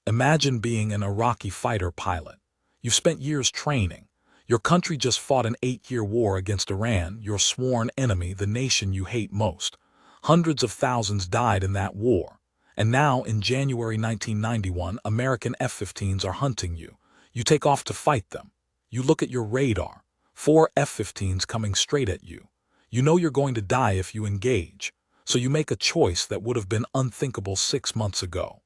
Imagine being an Iraqi fighter pilot. You've spent years training. Your country just fought an 8-year war against Iran, your sworn enemy, the nation you hate most. Hundreds of thousands died in that war. And now, in January 1991, American F-15s are hunting you. You take off to fight them. You look at your radar. 4 F-15s coming straight at you. You know you're going to die if you engage. So you make a choice that would have been unthinkable 6 months ago.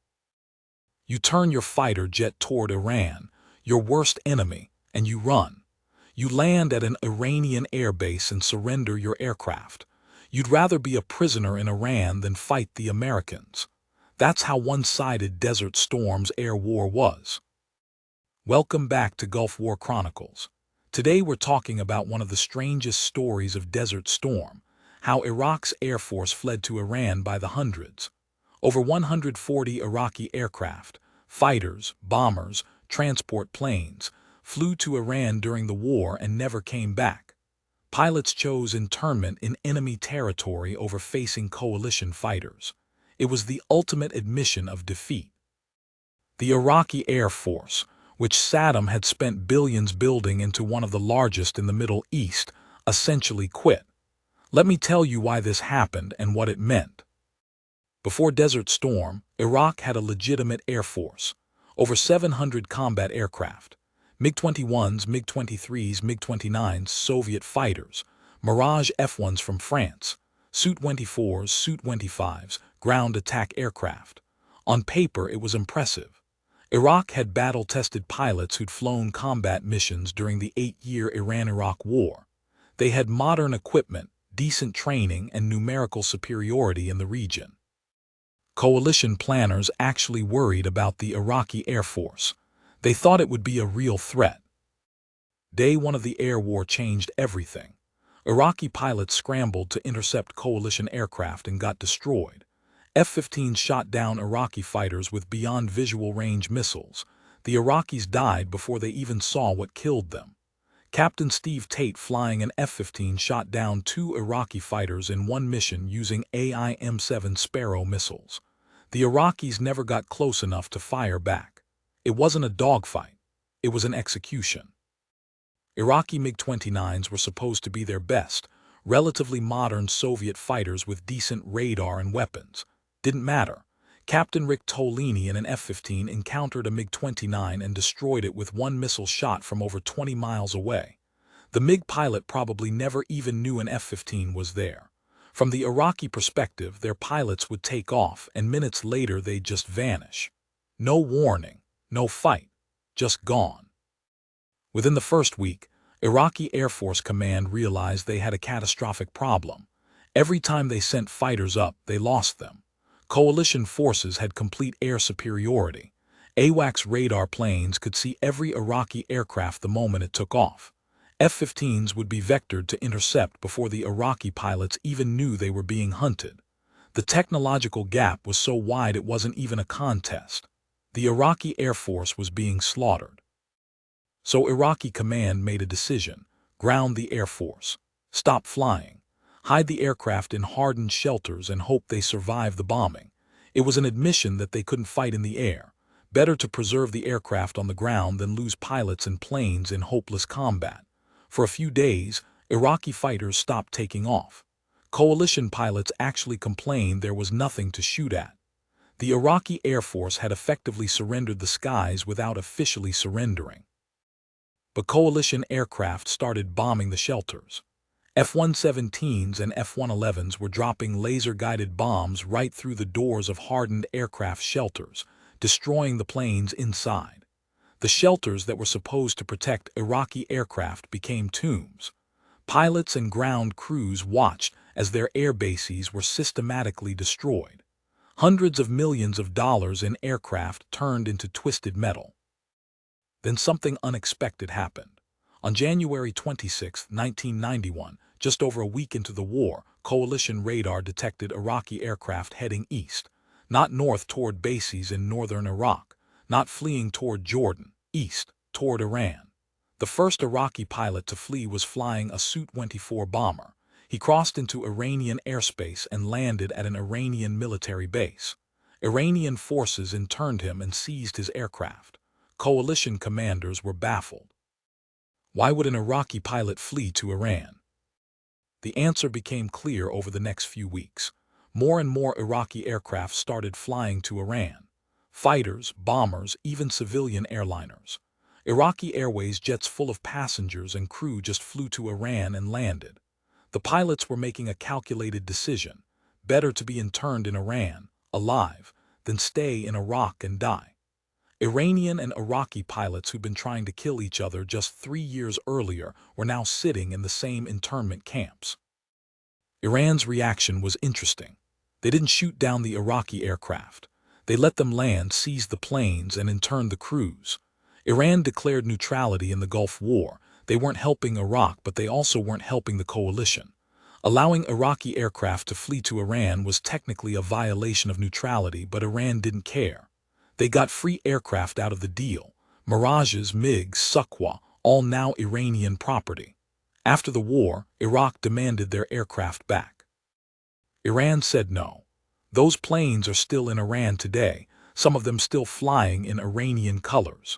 You turn your fighter jet toward Iran, your worst enemy, and you run. You land at an Iranian air base and surrender your aircraft. You'd rather be a prisoner in Iran than fight the Americans. That's how one-sided Desert Storm's air war was. Welcome back to Gulf War Chronicles. Today we're talking about one of the strangest stories of Desert Storm, how Iraq's Air Force fled to Iran by the hundreds. Over 140 Iraqi aircraft, fighters, bombers, transport planes, flew to Iran during the war and never came back. Pilots chose internment in enemy territory over facing coalition fighters. It was the ultimate admission of defeat. The Iraqi Air Force, which Saddam had spent billions building into one of the largest in the Middle East, essentially quit. Let me tell you why this happened and what it meant. Before Desert Storm, Iraq had a legitimate air force. Over 700 combat aircraft. MiG-21s, MiG-23s, MiG-29s, Soviet fighters. Mirage F-1s from France. Su-24s, Su-25s, ground attack aircraft. On paper, it was impressive. Iraq had battle-tested pilots who'd flown combat missions during the 8-year Iran-Iraq War. They had modern equipment, decent training, and numerical superiority in the region. Coalition planners actually worried about the Iraqi Air Force. They thought it would be a real threat. Day 1 of the air war changed everything. Iraqi pilots scrambled to intercept coalition aircraft and got destroyed. F-15s shot down Iraqi fighters with beyond visual range missiles. The Iraqis died before they even saw what killed them. Captain Steve Tate flying an F-15 shot down 2 Iraqi fighters in one mission using AIM-7 Sparrow missiles. The Iraqis never got close enough to fire back. It wasn't a dogfight. It was an execution. Iraqi MiG-29s were supposed to be their best, relatively modern Soviet fighters with decent radar and weapons. Didn't matter. Captain Rick Tolini in an F-15 encountered a MiG-29 and destroyed it with one missile shot from over 20 miles away. The MiG pilot probably never even knew an F-15 was there. From the Iraqi perspective, their pilots would take off, and minutes later they'd just vanish. No warning, no fight, just gone. Within the first week, Iraqi Air Force Command realized they had a catastrophic problem. Every time they sent fighters up, they lost them. Coalition forces had complete air superiority. AWACS radar planes could see every Iraqi aircraft the moment it took off. F-15s would be vectored to intercept before the Iraqi pilots even knew they were being hunted. The technological gap was so wide it wasn't even a contest. The Iraqi Air Force was being slaughtered. So Iraqi command made a decision: ground the Air Force, stop flying, hide the aircraft in hardened shelters and hope they survive the bombing. It was an admission that they couldn't fight in the air. Better to preserve the aircraft on the ground than lose pilots and planes in hopeless combat. For a few days, Iraqi fighters stopped taking off. Coalition pilots actually complained there was nothing to shoot at. The Iraqi Air Force had effectively surrendered the skies without officially surrendering. But coalition aircraft started bombing the shelters. F-117s and F-111s were dropping laser-guided bombs right through the doors of hardened aircraft shelters, destroying the planes inside. The shelters that were supposed to protect Iraqi aircraft became tombs. Pilots and ground crews watched as their air bases were systematically destroyed. Hundreds of millions of dollars in aircraft turned into twisted metal. Then something unexpected happened. On January 26, 1991, just over a week into the war, coalition radar detected Iraqi aircraft heading east, not north toward bases in northern Iraq, not fleeing toward Jordan, east, toward Iran. The first Iraqi pilot to flee was flying a Su-24 bomber. He crossed into Iranian airspace and landed at an Iranian military base. Iranian forces interned him and seized his aircraft. Coalition commanders were baffled. Why would an Iraqi pilot flee to Iran? The answer became clear over the next few weeks. More and more Iraqi aircraft started flying to Iran. Fighters, bombers, even civilian airliners. Iraqi Airways jets full of passengers and crew just flew to Iran and landed. The pilots were making a calculated decision. Better to be interned in Iran, alive, than stay in Iraq and die. Iranian and Iraqi pilots who'd been trying to kill each other just 3 years earlier were now sitting in the same internment camps. Iran's reaction was interesting. They didn't shoot down the Iraqi aircraft. They let them land, seized the planes, and interned the crews. Iran declared neutrality in the Gulf War. They weren't helping Iraq, but they also weren't helping the coalition. Allowing Iraqi aircraft to flee to Iran was technically a violation of neutrality, but Iran didn't care. They got free aircraft out of the deal. Mirages, MiGs, Sukhoi, all now Iranian property. After the war, Iraq demanded their aircraft back. Iran said no. Those planes are still in Iran today, some of them still flying in Iranian colors.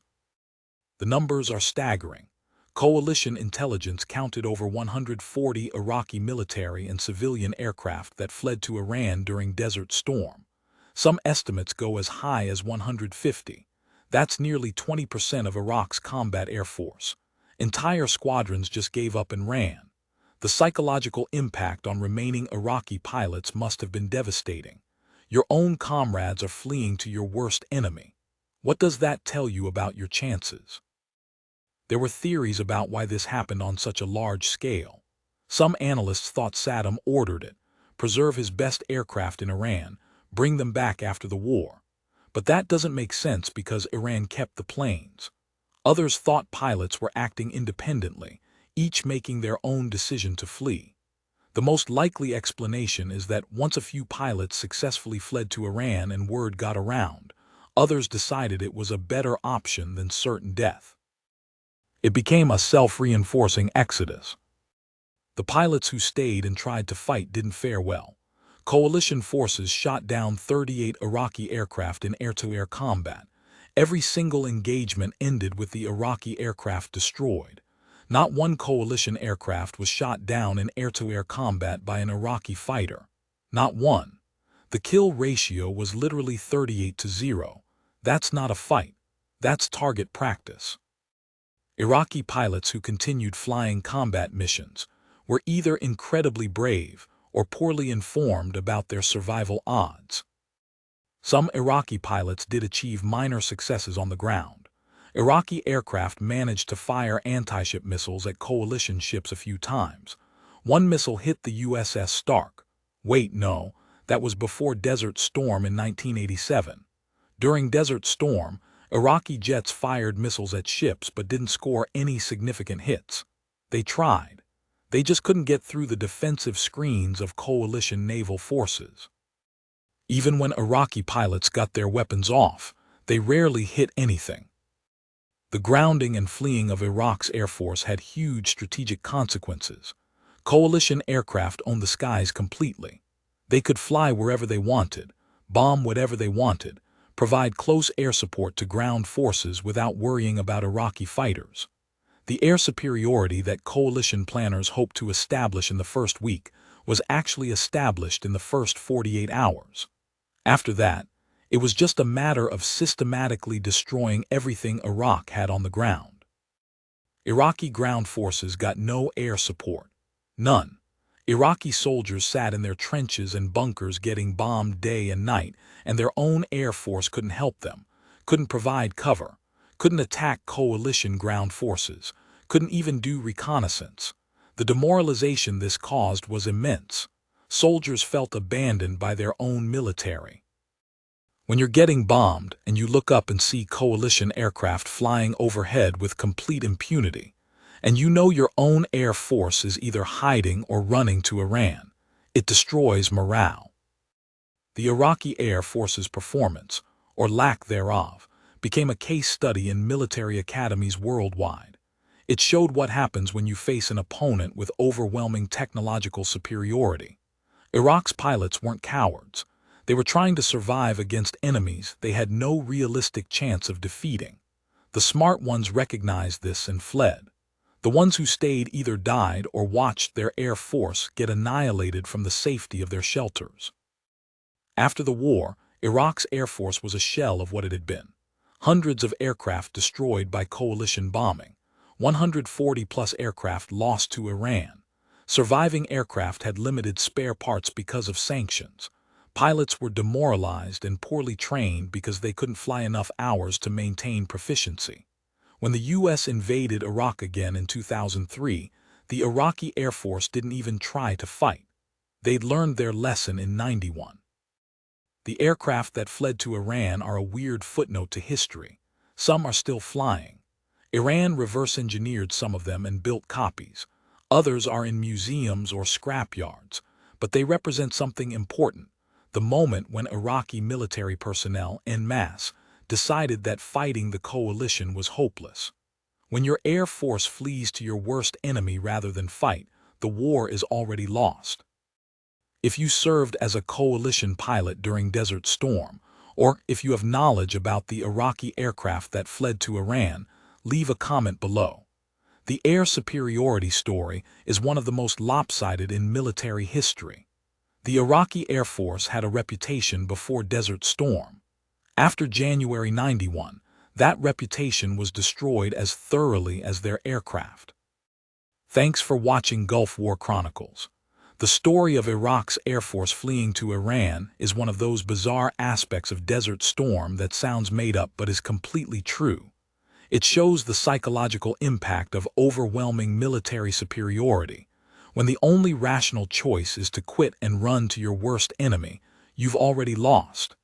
The numbers are staggering. Coalition intelligence counted over 140 Iraqi military and civilian aircraft that fled to Iran during Desert Storm. Some estimates go as high as 150. That's nearly 20% of Iraq's combat air force. Entire squadrons just gave up and ran. The psychological impact on remaining Iraqi pilots must have been devastating. Your own comrades are fleeing to your worst enemy. What does that tell you about your chances? There were theories about why this happened on such a large scale. Some analysts thought Saddam ordered it, preserve his best aircraft in Iran, bring them back after the war. But that doesn't make sense because Iran kept the planes. Others thought pilots were acting independently, each making their own decision to flee. The most likely explanation is that once a few pilots successfully fled to Iran and word got around, others decided it was a better option than certain death. It became a self-reinforcing exodus. The pilots who stayed and tried to fight didn't fare well. Coalition forces shot down 38 Iraqi aircraft in air-to-air combat. Every single engagement ended with the Iraqi aircraft destroyed. Not one coalition aircraft was shot down in air-to-air combat by an Iraqi fighter. Not one. The kill ratio was literally 38-0. That's not a fight. That's target practice. Iraqi pilots who continued flying combat missions were either incredibly brave or poorly informed about their survival odds. Some Iraqi pilots did achieve minor successes on the ground. Iraqi aircraft managed to fire anti-ship missiles at coalition ships a few times. One missile hit the USS Stark. Wait, no, that was before Desert Storm in 1987. During Desert Storm, Iraqi jets fired missiles at ships but didn't score any significant hits. They tried. They just couldn't get through the defensive screens of coalition naval forces. Even when Iraqi pilots got their weapons off, they rarely hit anything. The grounding and fleeing of Iraq's Air Force had huge strategic consequences. Coalition aircraft owned the skies completely. They could fly wherever they wanted, bomb whatever they wanted, provide close air support to ground forces without worrying about Iraqi fighters. The air superiority that coalition planners hoped to establish in the first week was actually established in the first 48 hours. After that, it was just a matter of systematically destroying everything Iraq had on the ground. Iraqi ground forces got no air support. None. Iraqi soldiers sat in their trenches and bunkers getting bombed day and night, and their own air force couldn't help them, couldn't provide cover, couldn't attack coalition ground forces, couldn't even do reconnaissance. The demoralization this caused was immense. Soldiers felt abandoned by their own military. When you're getting bombed and you look up and see coalition aircraft flying overhead with complete impunity, and you know your own air force is either hiding or running to Iran, it destroys morale. The Iraqi Air Force's performance, or lack thereof, became a case study in military academies worldwide. It showed what happens when you face an opponent with overwhelming technological superiority. Iraq's pilots weren't cowards. They were trying to survive against enemies they had no realistic chance of defeating. The smart ones recognized this and fled. The ones who stayed either died or watched their Air Force get annihilated from the safety of their shelters. After the war, Iraq's Air Force was a shell of what it had been. Hundreds of aircraft destroyed by coalition bombing. 140-plus aircraft lost to Iran. Surviving aircraft had limited spare parts because of sanctions. Pilots were demoralized and poorly trained because they couldn't fly enough hours to maintain proficiency. When the U.S. invaded Iraq again in 2003, the Iraqi Air Force didn't even try to fight. They'd learned their lesson in '91. The aircraft that fled to Iran are a weird footnote to history. Some are still flying. Iran reverse-engineered some of them and built copies. Others are in museums or scrapyards, but they represent something important: the moment when Iraqi military personnel en masse decided that fighting the coalition was hopeless. When your Air Force flees to your worst enemy rather than fight, the war is already lost. If you served as a coalition pilot during Desert Storm, or if you have knowledge about the Iraqi aircraft that fled to Iran, leave a comment below. The air superiority story is one of the most lopsided in military history. The Iraqi Air Force had a reputation before Desert Storm. After January '91, that reputation was destroyed as thoroughly as their aircraft. Thanks for watching Gulf War Chronicles. The story of Iraq's Air Force fleeing to Iran is one of those bizarre aspects of Desert Storm that sounds made up but is completely true. It shows the psychological impact of overwhelming military superiority. When the only rational choice is to quit and run to your worst enemy, you've already lost.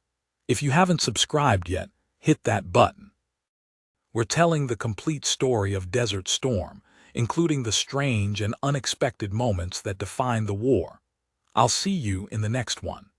If you haven't subscribed yet, hit that button. We're telling the complete story of Desert Storm, including the strange and unexpected moments that define the war. I'll see you in the next one.